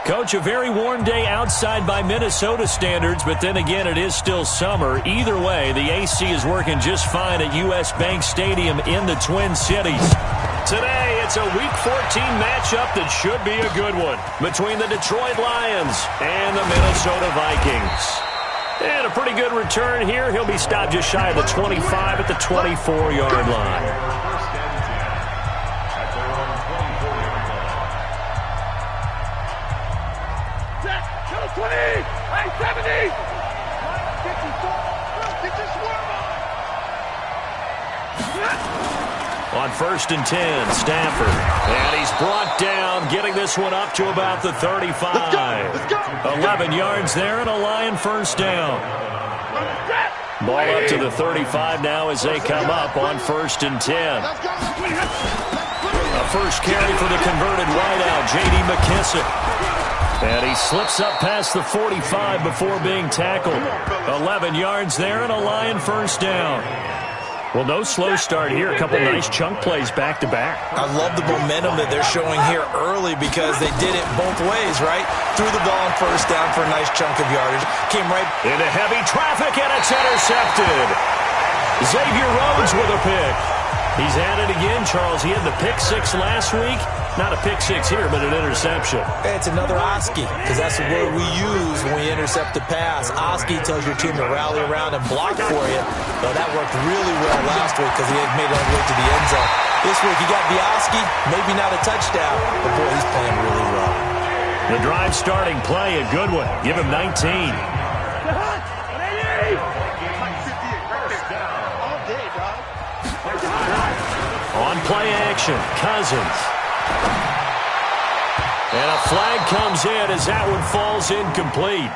Coach, a very warm day outside by Minnesota standards, but then again, it is still summer. Either way, the AC is working just fine at U.S. Bank Stadium in the Twin Cities. Today, it's a Week 14 matchup that should be a good one between the Detroit Lions and the Minnesota Vikings. And a pretty good return here. He'll be stopped just shy of the 25 at the 24-yard line. On 1st and 10, Stafford. And he's brought down, getting this one up to about the 35. 11 yards there and a Lion first down. Ball up to the 35 now as they come up on 1st and 10. A first carry for the converted wideout, J.D. McKissic. And he slips up past the 45 before being tackled. 11 yards there and a Lion first down. Well, no slow start here. A couple nice chunk plays back-to-back. I love the momentum that they're showing here early because they did it both ways, right? Threw the ball on first down for a nice chunk of yardage. Came right into heavy traffic, and it's intercepted. Xavier Rhodes with a pick. He's at it again, Charles. He had the pick six last week. Not a pick six here, but an interception. Hey, it's another Oski, because that's the word we use when we intercept the pass. Oski tells your team to rally around and block for you. Well, that worked really well last week because he had made it all the way to the end zone. This week he got the Oski, maybe not a touchdown, but boy, he's playing really well. The drive starting play, a good one. Give him 19. On play action, Cousins. And a flag comes in as that one falls incomplete.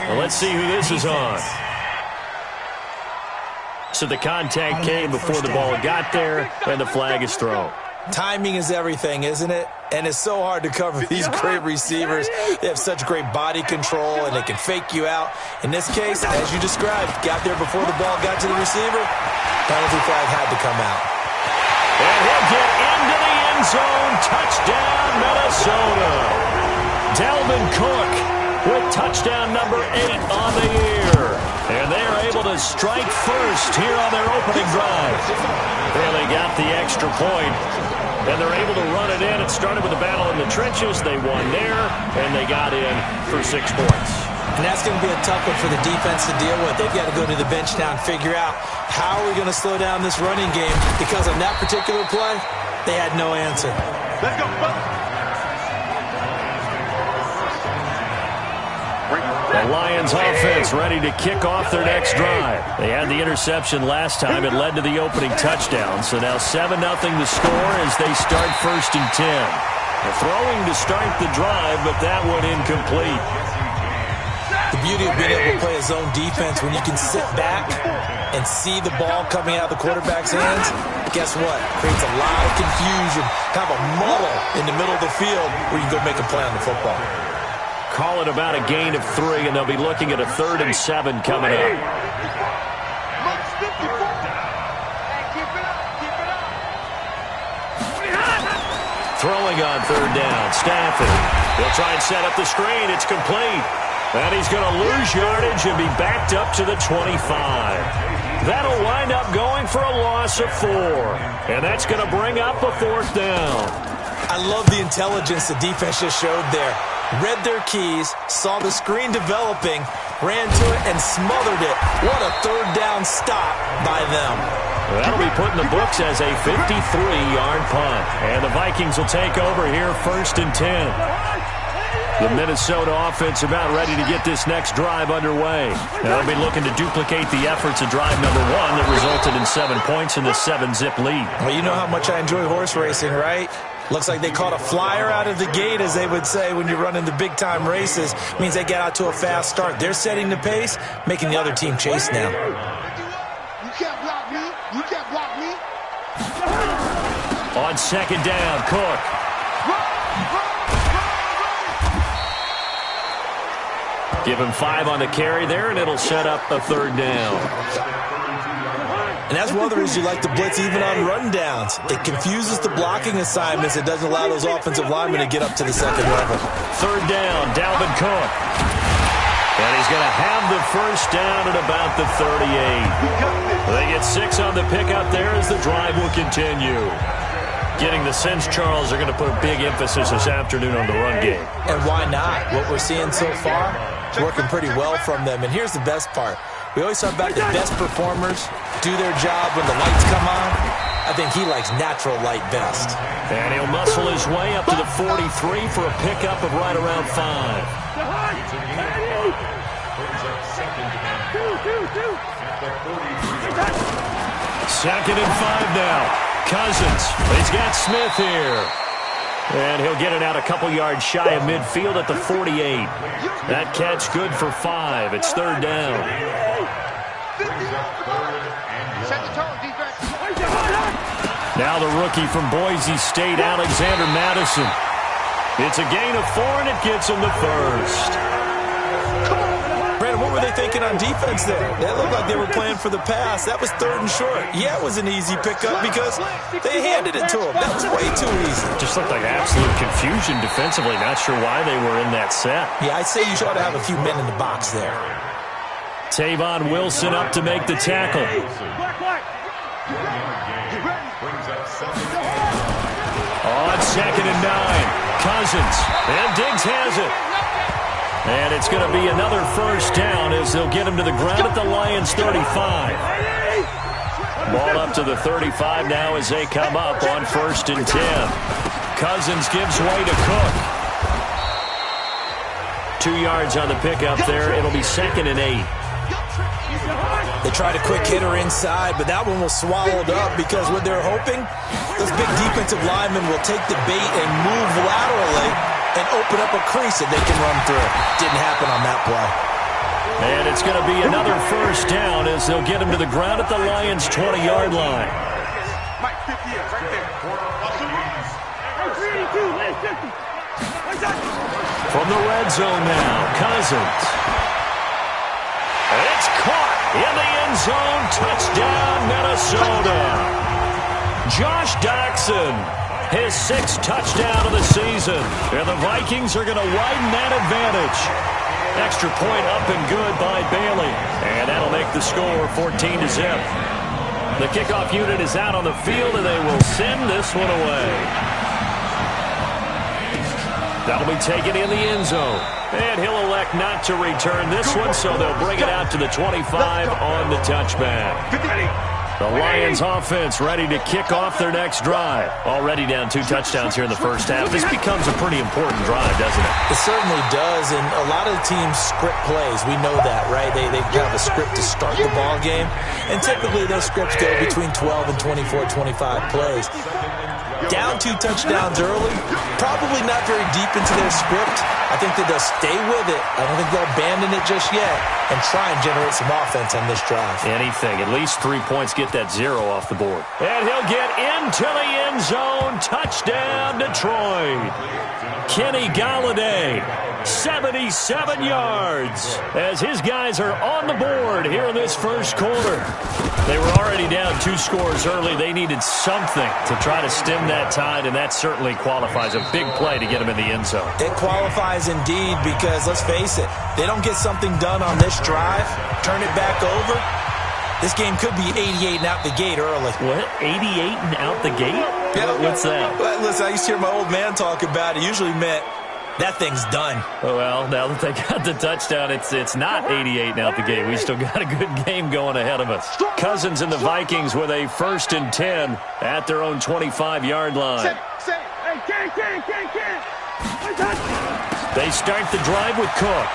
Well, let's see who this is on. So the contact came before the ball got there, and the flag is thrown. Timing is everything, isn't it? And it's so hard to cover these great receivers. They have such great body control, and they can fake you out. In this case, as you described, got there before the ball got to the receiver. Penalty flag had to come out. And he'll get into the end zone. Touchdown, Minnesota. Dalvin Cook with touchdown number 8 on the year. And they are able to strike first here on their opening drive. They got the extra point, and they're able to run it in. It started with a battle in the trenches. They won there, and they got in for 6 points. And that's going to be a tough one for the defense to deal with. They've got to go to the bench now and figure out how are we going to slow down this running game, because on that particular play, they had no answer. Let's go. The Lions offense ready to kick off their next drive. They had the interception last time. It led to the opening touchdown. So now 7-0 the score as they start 1st and 10. They're throwing to start the drive, but that one incomplete. The beauty of being able to play a zone defense when you can sit back and see the ball coming out of the quarterback's hands, guess what? Creates a lot of confusion, kind of a muddle in the middle of the field where you can go make a play on the football. Call it about a gain of 3, and they'll be looking at a 3rd and 7 coming up. Throwing on 3rd down, Stafford. He'll try and set up the screen. It's complete. And he's going to lose yardage and be backed up to the 25. That'll wind up going for a loss of 4. And that's going to bring up a 4th down. I love the intelligence the defense just showed there. Read their keys, saw the screen developing, ran to it, and smothered it. What a 3rd down stop by them. That'll be put in the books as a 53-yard punt. And the Vikings will take over here 1st and 10. The Minnesota offense about ready to get this next drive underway. They'll be looking to duplicate the efforts of drive number 1 that resulted in 7 points in the 7-zip lead. Well, you know how much I enjoy horse racing, right? Looks like they caught a flyer out of the gate, as they would say when you're running the big-time races. Means they get out to a fast start. They're setting the pace, making the other team chase now. You can't block me. You can't block me. On 2nd down, Cook. Give him 5 on the carry there, and it'll set up a 3rd down. And that's one of the reasons you like to blitz even on rundowns. It confuses the blocking assignments. It doesn't allow those offensive linemen to get up to the second level. Third down, Dalvin Cook. And he's going to have the first down at about the 38. They get 6 on the pickup there as the drive will continue. Getting the sense, Charles, they're going to put a big emphasis this afternoon on the run game. And why not? What we're seeing so far is working pretty well from them. And here's the best part. We always talk about the best performers do their job when the lights come on. I think he likes natural light best. And he'll muscle his way up to the 43 for a pickup of right around 5. Second and 5 now. Cousins. He's got Smith here. And he'll get it out a couple yards shy of midfield at the 48. That catch good for 5. It's third down. Now the rookie from Boise State, Alexander Madison. It's a gain of 4, and it gets him the first. Brandon, what were they thinking on defense there? That looked like they were playing for the pass. That was third and short. Yeah, it was an easy pickup because they handed it to him. That was way too easy. Just looked like absolute confusion defensively. Not sure why they were in that set. Yeah, I'd say you ought to have a few men in the box there. Tavon Wilson up to make the tackle. On second and 9, Cousins. And Diggs has it. And it's going to be another first down as they'll get him to the ground at the Lions' 35. Ball up to the 35 now as they come up on first and 10. Cousins gives way to Cook. 2 yards on the pickup there. It'll be second and 8. They tried a quick hitter inside, but that one was swallowed up because what they're hoping, those big defensive linemen will take the bait and move laterally and open up a crease that they can run through. Didn't happen on that play. And it's going to be another first down as they'll get him to the ground at the Lions' 20-yard line. From the red zone now, Cousins. It's caught in the end zone. Touchdown, Minnesota. Josh Doctson, his 6th touchdown of the season. And the Vikings are going to widen that advantage. Extra point up and good by Bailey. And that'll make the score 14-0. The kickoff unit is out on the field, and they will send this one away. That'll be taken in the end zone. And he'll elect not to return this one, so they'll bring it out to the 25 on the touchback. The Lions offense ready to kick off their next drive. Already down 2 touchdowns here in the first half. This becomes a pretty important drive, doesn't it? It certainly does, and a lot of the teams script plays. We know that, right? They have a script to start the ball game, and typically those scripts go between 12 and 24, 25 plays. Down 2 touchdowns early, probably not very deep into their script. I think that they'll stay with it. I don't think they'll abandon it just yet and try and generate some offense on this drive. Anything. At least 3 points get that 0 off the board. And he'll get into the end zone. Touchdown, Detroit. Kenny Golladay, 77 yards as his guys are on the board here in this first quarter. They were already down 2 scores early. They needed something to try to stem that tide, and that certainly qualifies. A big play to get him in the end zone. It qualifies indeed because, let's face it, they don't get something done on this drive, turn it back over, this game could be 88 and out the gate early. What? 88 and out the gate? Yeah. What's that? Well, listen, I used to hear my old man talk about it. Usually meant that thing's done. Well, now that they got the touchdown, it's not 88 and out the gate. We still got a good game going ahead of us. Cousins and the Vikings with a 1st and 10 at their own 25-yard line. They start the drive with Cook.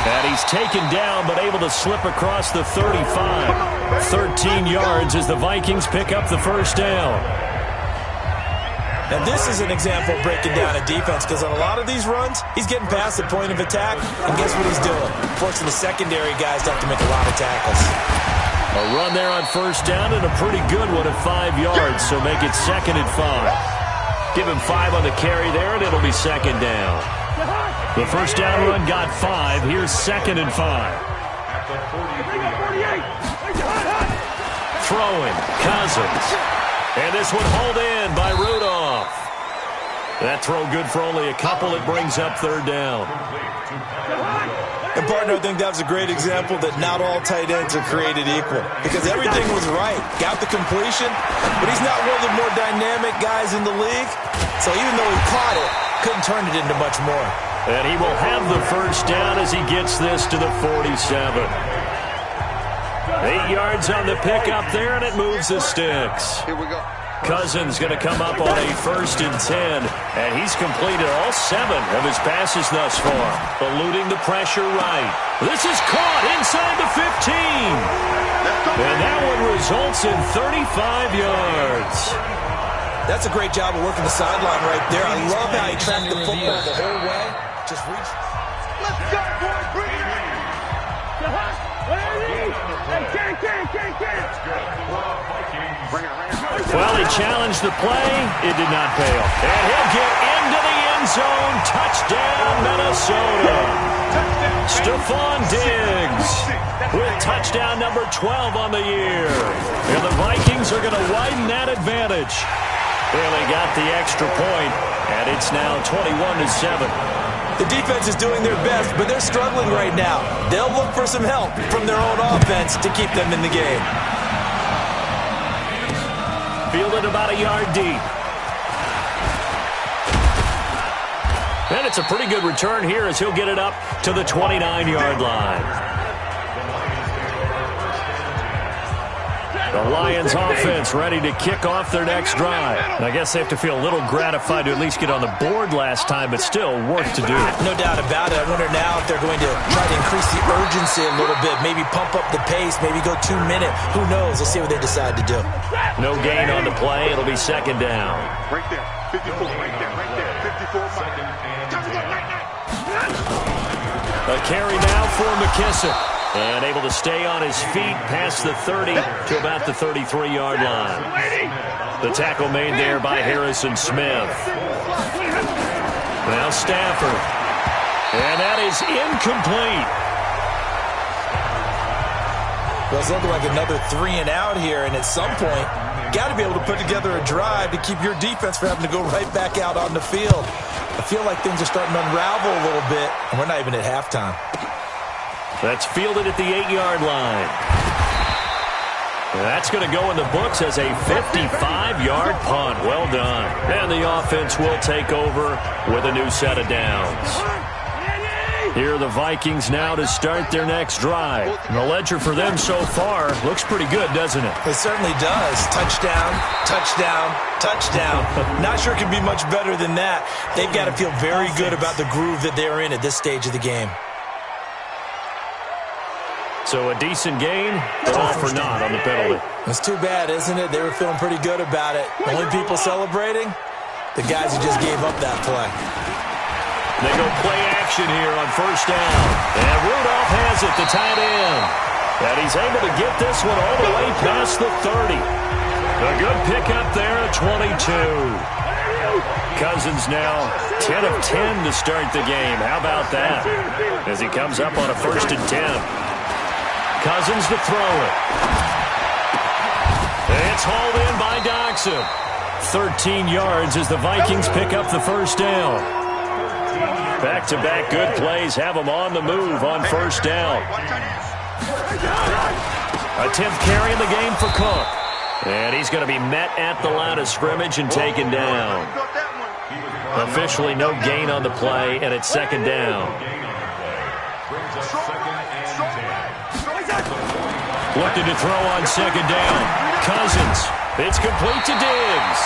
And he's taken down, but able to slip across the 35. 13 yards as the Vikings pick up the first down. And this is an example of breaking down a defense because on a lot of these runs, he's getting past the point of attack, and guess what he's doing? Forcing the secondary guys to have to make a lot of tackles. A run there on first down and a pretty good one at 5 yards, so make it 2nd and 5. Give him 5 on the carry there, and it'll be 2nd down. The first down run got 5. Here's 2nd and 5. throwing. Cousins. And this one hauled in by Rudolph. That throw good for only a couple. It brings up third down. And, partner, I think that was a great example that not all tight ends are created equal. Because everything was right. Got the completion, but he's not one of the more dynamic guys in the league. So even though he caught it, couldn't turn it into much more. And he will have the first down as he gets this to the 47. 8 yards on the pickup there, and it moves the sticks. Here we go. Cousins going to come up on a 1st and 10, and he's completed all 7 of his passes thus far, eluding the pressure right. This is caught inside the 15, and that one results in 35 yards. That's a great job of working the sideline right there. I love how he tracked the football the whole way. Just reach. Let's go, boys. Bring it in. Well, he challenged the play. It did not pay off. And he'll get into the end zone. Touchdown, Minnesota. Stephon Diggs with touchdown number 12 on the year. And the Vikings are going to widen that advantage. Well, they got the extra point, and it's now 21-7. The defense is doing their best, but they're struggling right now. They'll look for some help from their own offense to keep them in the game. Fielded about a yard deep. And it's a pretty good return here as he'll get it up to the 29-yard line. The Lions offense ready to kick off their next drive. I guess they have to feel a little gratified to at least get on the board last time, but still work to do. No doubt about it. I wonder now if they're going to try to increase the urgency a little bit, maybe pump up the pace, maybe go 2 minute. Who knows? Let's see what they decide to do. No gain on the play. It'll be 2nd down. Right there. 54. Right there. 54. A carry now for McKissick. And able to stay on his feet past the 30 to about the 33-yard line. The tackle made there by Harrison Smith. Now Stafford. And that is incomplete. Well, it's looking like another 3 and out here, and at some point, got to be able to put together a drive to keep your defense from having to go right back out on the field. I feel like things are starting to unravel a little bit, and we're not even at halftime. That's fielded at the 8-yard line. That's going to go in the books as a 55-yard punt. Well done. And the offense will take over with a new set of downs. Here are the Vikings now to start their next drive. And the ledger for them so far looks pretty good, doesn't it? It certainly does. Touchdown, touchdown, touchdown. Not sure it can be much better than that. They've got to feel very good about the groove that they're in at this stage of the game. So a decent game, but all for naught on the penalty. It's too bad, isn't it? They were feeling pretty good about it. The only people celebrating, the guys who just gave up that play. They go play action here on 1st down. And Rudolph has it, the tight end. And he's able to get this one all the way past the 30. A good pickup there at 22. Cousins now 10 of 10 to start the game. How about that? As he comes up on a 1st and 10. Cousins to throw it. It's hauled in by Doxson. 13 yards as the Vikings pick up the 1st down. Back-to-back good plays have them on the move on 1st down. A 10th carry in the game for Cook. And he's going to be met at the line of scrimmage and taken down. Officially no gain on the play, and it's 2nd down. Looking to throw on 2nd down. Cousins. It's complete to Diggs.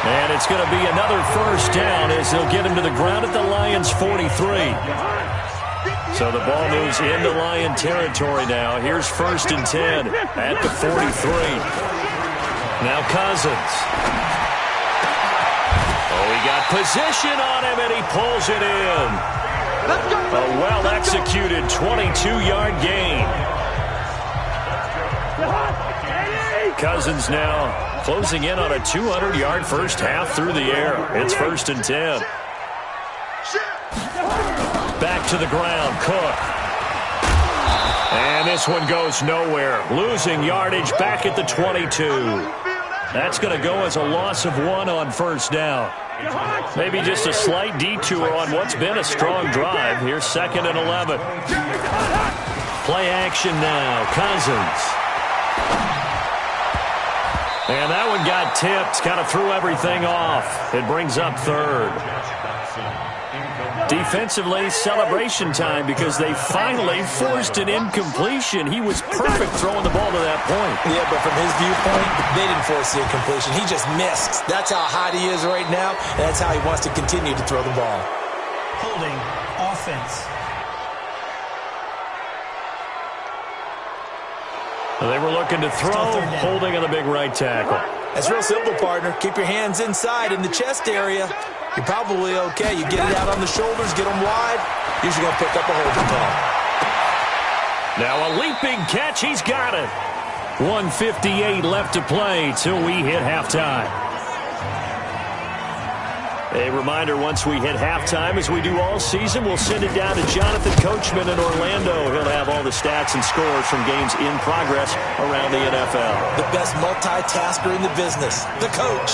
And it's going to be another 1st down as they'll get him to the ground at the Lions' 43. So the ball moves into Lion territory now. Here's 1st and 10 at the 43. Now Cousins. Oh, he got position on him, and he pulls it in. A well-executed 22-yard gain. Cousins now closing in on a 200-yard first half through the air. It's 1st and 10. Back to the ground, Cook. And this one goes nowhere. Losing yardage back at the 22. That's going to go as a loss of 1 on first down. Maybe just a slight detour on what's been a strong drive. Here's 2nd and 11. Play action now. Cousins. And that one got tipped. Kind of threw everything off. It brings up 3rd. Defensively, celebration time because they finally forced an incompletion. He was perfect throwing the ball to that point. Yeah, but from his viewpoint, they didn't force the incompletion. He just missed. That's how hot he is right now, and that's how he wants to continue to throw the ball. Holding offense. They were looking to throw, holding on the big right tackle. That's real simple, partner. Keep your hands inside in the chest area. You're probably okay. You get it out on the shoulders, get them wide. Usually going to pick up a holding call. Now a leaping catch. He's got it. 1:58 left to play till we hit halftime. A reminder, once we hit halftime, as we do all season, we'll send it down to Jonathan Coachman in Orlando. He'll have all the stats and scores from games in progress around the NFL. The best multitasker in the business, the coach.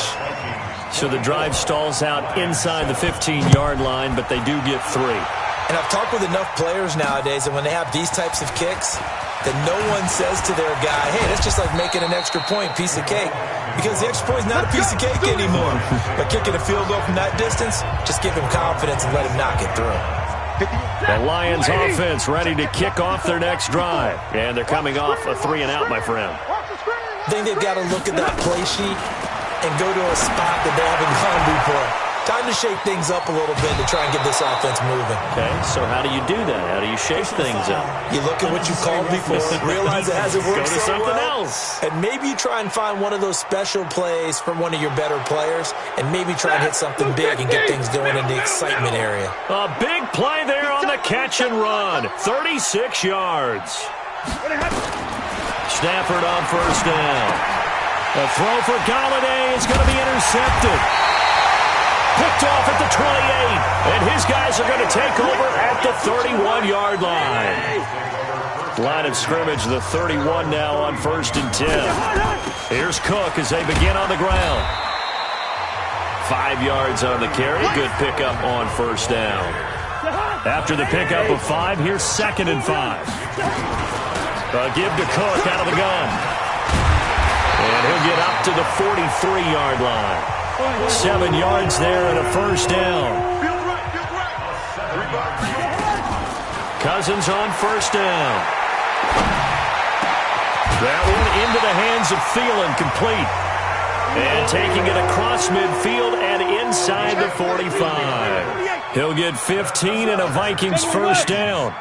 So the drive stalls out inside the 15-yard line, but they do get 3. And I've talked with enough players nowadays, and when they have these types of kicks, that no one says to their guy, hey, that's just like making an extra point, piece of cake. Because the extra point is not a piece of cake anymore. But kicking a field goal from that distance, just give him confidence and let him knock it through. The Lions offense ready to kick off their next drive. And they're coming off a 3-and-out, my friend. I think they've got to look at that play sheet and go to a spot that they haven't gone before. Time to shake things up a little bit to try and get this offense moving. Okay, so how do you do that? How do you shake things up? You look at what you called before, realize it hasn't worked so so something well, else. and maybe you try and find one of those special plays from one of your better players, and maybe try and hit something big and get things going in the excitement area. A big play there on the catch and run. 36 yards. Stafford on first down. A throw for Galladay is going to be intercepted. Picked off at the 28. And his guys are going to take over at the 31-yard line. Line of scrimmage, the 31 now on 1st and 10. Here's Cook as they begin on the ground. 5 yards on the carry. Good pickup on first down. After the pickup of 5, here's 2nd and 5. A give to Cook out of the gun. And he'll get up to the 43-yard line. 7 yards there and a first down. Cousins on first down. That one into the hands of Thielen, complete. And taking it across midfield and inside the 45. He'll get 15 and a Vikings first down.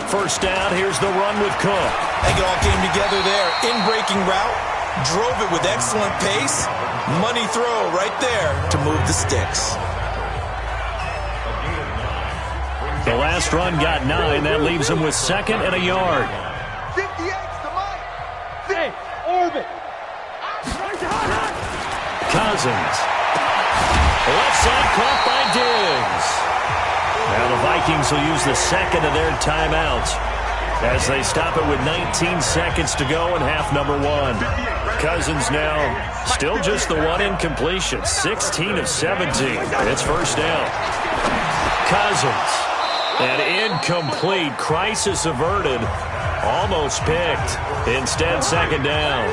First down, here's the run with Cook. I think it all came together there. In-breaking route, drove it with excellent pace. Money throw right there to move the sticks. The last run got 9. That leaves him with 2nd and a yard. 58's the mic. Hey, orbit. Cousins. Left side caught by Diggs. Now the Vikings will use the 2nd of their timeouts as they stop it with 19 seconds to go in half number 1. Cousins now still just the one incompletion. 16 of 17. It's first down. Cousins. An incomplete. Crisis averted. Almost picked. Instead, 2nd down.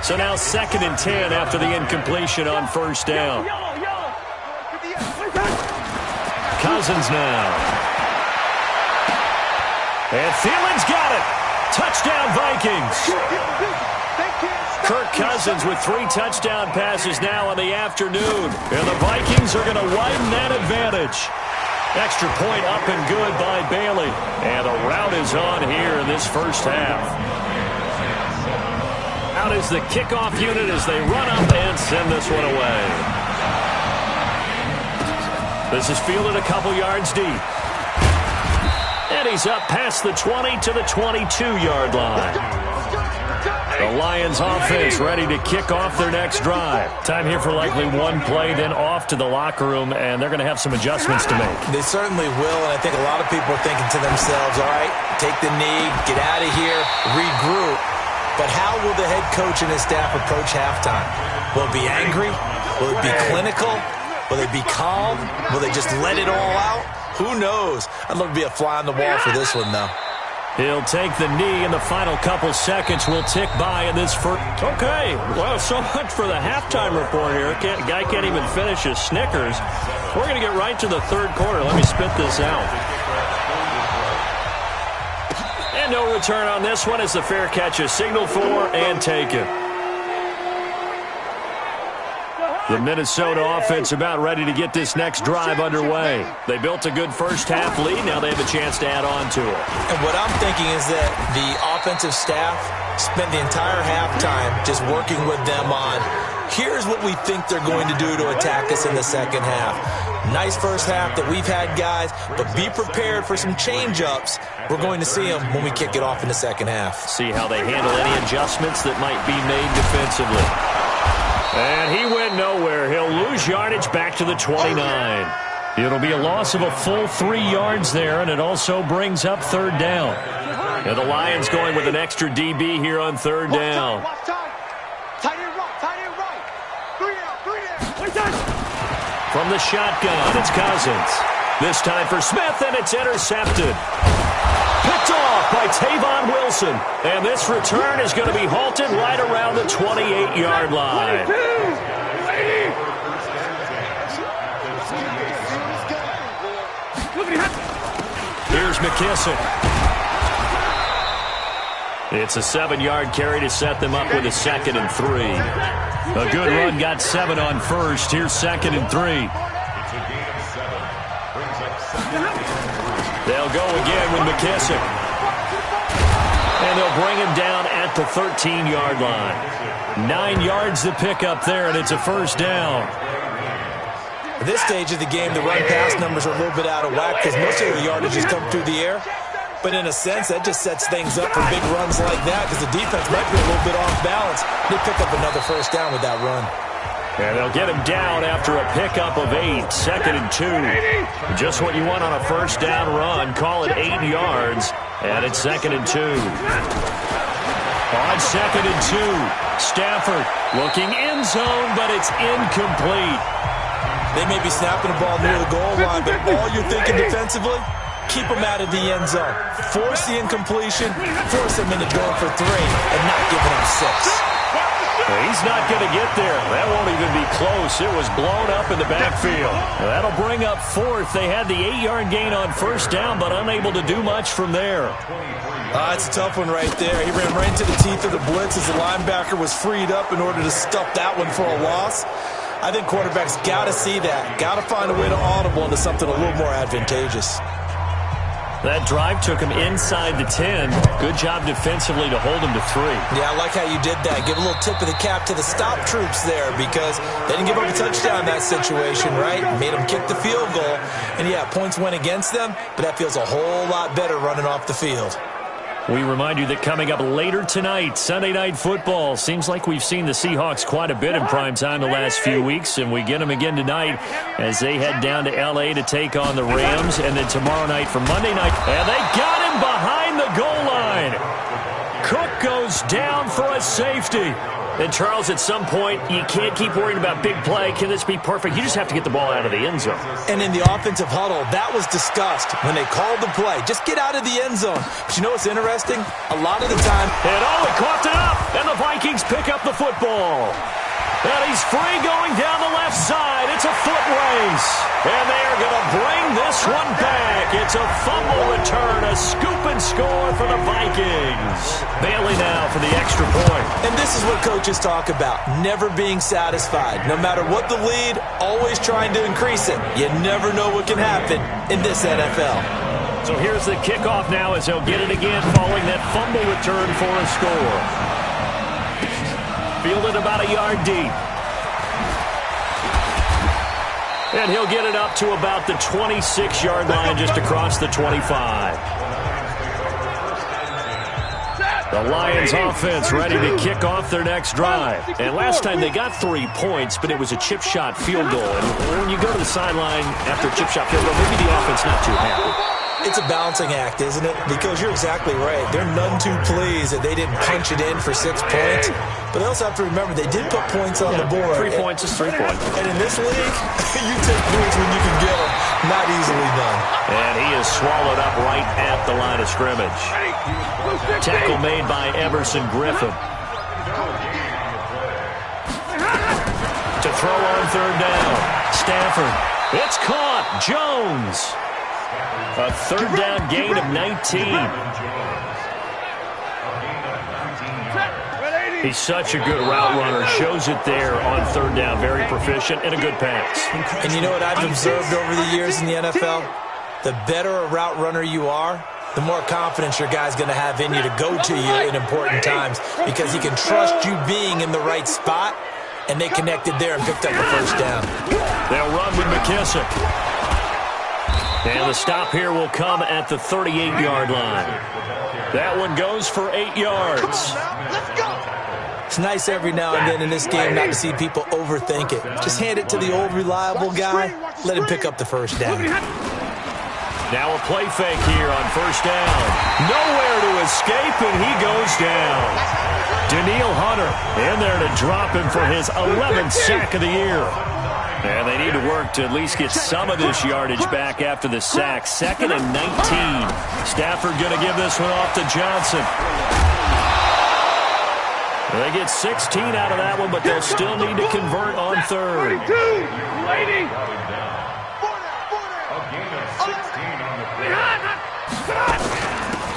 So now 2nd and 10 after the incompletion on first down. Cousins now. And Thielen's got it. Touchdown, Vikings. Kirk Cousins with 3 touchdown passes now in the afternoon. And the Vikings are going to widen that advantage. Extra point up and good by Bailey. And the rout is on here in this first half. Out is the kickoff unit as they run up and send this one away. This is fielded a couple yards deep. And he's up past the 20 to the 22-yard line. The Lions offense ready to kick off their next drive. Time here for likely one play, then off to the locker room, and they're going to have some adjustments to make. They certainly will, and I think a lot of people are thinking to themselves, all right, take the knee, get out of here, regroup. But how will the head coach and his staff approach halftime? Will it be angry? Will it be clinical? Will they be calm? Will they just let it all out? Who knows? I'd love to be a fly on the wall for this one, though. He'll take the knee, and the final couple seconds will tick by in this first. Okay, well, so much for the halftime report here. Guy can't even finish his Snickers. We're going to get right to the third quarter. Let me spit this out. And no return on this one as the fair catch is signaled for and taken. The Minnesota offense about ready to get this next drive underway. They built a good first half lead. Now they have a chance to add on to it. And what I'm thinking is that the offensive staff spent the entire halftime just working with them on, here's what we think they're going to do to attack us in the second half. Nice first half that we've had, guys, but be prepared for some change-ups. We're going to see them when we kick it off in the second half. See how they handle any adjustments that might be made defensively. And he went nowhere. He'll lose yardage back to the 29. It'll be a loss of a full 3 yards there, and it also brings up third down. And the Lions going with an extra DB here on third down. From the shotgun, it's Cousins. This time for Smith, and it's intercepted. Picked off by Tavon Wilson. And this return is going to be halted right around the 28-yard line. Here's McKissick. It's a 7-yard carry to set them up with a 2nd and 3. A good run got 7 on first. Here's 2nd and 3. They'll go again with McKissick. And they'll bring him down at the 13-yard line. 9 yards to pick up there, and it's a first down. At this stage of the game, the run-pass numbers are a little bit out of whack because most of the yardage has come through the air. But in a sense, that just sets things up for big runs like that because the defense might be a little bit off balance. They pick up another first down with that run. And they'll get him down after a pickup of 8, 2nd and 2. Just what you want on a first down run. Call it 8 yards, and it's 2nd and 2. On 2nd and 2, Stafford looking end zone, but it's incomplete. They may be snapping the ball near the goal line, but all you're thinking defensively, keep them out of the end zone. Force the incompletion, force them into going for 3, and not giving them 6. He's not going to get there. That won't even be close. It was blown up in the backfield. That'll bring up 4th. They had the 8-yard gain on first down, but unable to do much from there. It's a tough one right there. He ran right into the teeth of the blitz as the linebacker was freed up in order to stuff that one for a loss. I think quarterbacks got to see that. Got to find a way to audible into something a little more advantageous. That drive took him inside the 10. Good job defensively to hold him to 3. Yeah, I like how you did that. Give a little tip of the cap to the stop troops there because they didn't give up a touchdown in that situation, right? Made them kick the field goal. And, yeah, points went against them, but that feels a whole lot better running off the field. We remind you that coming up later tonight, Sunday Night Football. Seems like we've seen the Seahawks quite a bit in prime time the last few weeks, and we get them again tonight as they head down to L.A. to take on the Rams, and then tomorrow night for Monday night. And they got him behind the goal line. Cook goes down for a safety. And, Charles, at some point, you can't keep worrying about big play. Can this be perfect? You just have to get the ball out of the end zone. And in the offensive huddle, that was discussed when they called the play. Just get out of the end zone. But you know what's interesting? A lot of the time... And, he coughed it up, and the Vikings pick up the football. And he's free going down the left side. It's a foot race. And they are going to bring this one back. It's a fumble return, a scoop and score for the Vikings. Bailey now for the extra point. And this is what coaches talk about, never being satisfied. No matter what the lead, always trying to increase it. You never know what can happen in this NFL. So here's the kickoff now as he'll get it again following that fumble return for a score. Fielded about a yard deep. And he'll get it up to about the 26-yard line just across the 25. The Lions offense ready to kick off their next drive. And last time they got 3 points, but it was a chip shot field goal. And when you go to the sideline after a chip shot field goal, maybe the offense not too happy. It's a balancing act, isn't it? Because you're exactly right. They're none too pleased that they didn't punch it in for 6 points. But they also have to remember they did put points on the board. 3 points is 3 points. And in this league, you take points when you can get them. Not easily done. And he is swallowed up right at the line of scrimmage. Tackle made by Everson Griffin. To throw on third down. Stafford. It's caught. Jones. A third down gain of 19. He's such a good route runner. Shows it there on third down. Very proficient and a good pass. And you know what I've observed over the years in the NFL? The better a route runner you are, the more confidence your guy's going to have in you to go to you in important times because he can trust you being in the right spot, and they connected there and picked up the first down. They'll run with McKissick. And the stop here will come at the 38-yard line. That one goes for 8 yards. It's nice every now and then in this game not to see people overthink it. Just hand it to the old reliable guy. Let him pick up the first down. Now a play fake here on first down. Nowhere to escape, and he goes down. Daniil Hunter in there to drop him for his 11th sack of the year. And they need to work to at least get some of this yardage back after the sack. 2nd and 19. Stafford going to give this one off to Johnson. They get 16 out of that one, but they'll still need to convert on third.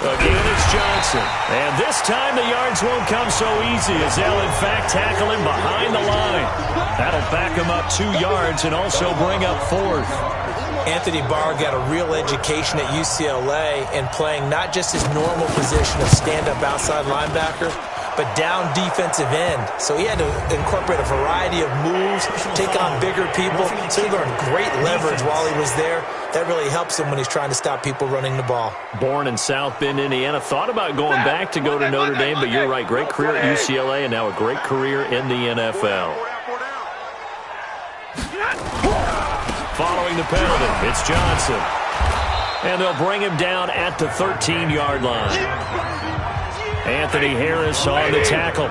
Again, it's Johnson. And this time the yards won't come so easy as they'll, in fact, tackle him behind the line. That'll back him up 2 yards and also bring up 4th. Anthony Barr got a real education at UCLA in playing not just his normal position of stand-up outside linebacker, but down defensive end. So he had to incorporate a variety of moves, take on bigger people. So he learned great leverage while he was there. That really helps him when he's trying to stop people running the ball. Born in South Bend, Indiana. Thought about going back to go to Notre Dame, but you're right. Great career at UCLA and now a great career in the NFL. Following the penalty, it's Johnson. And they'll bring him down at the 13-yard line. Anthony Harris on the tackle.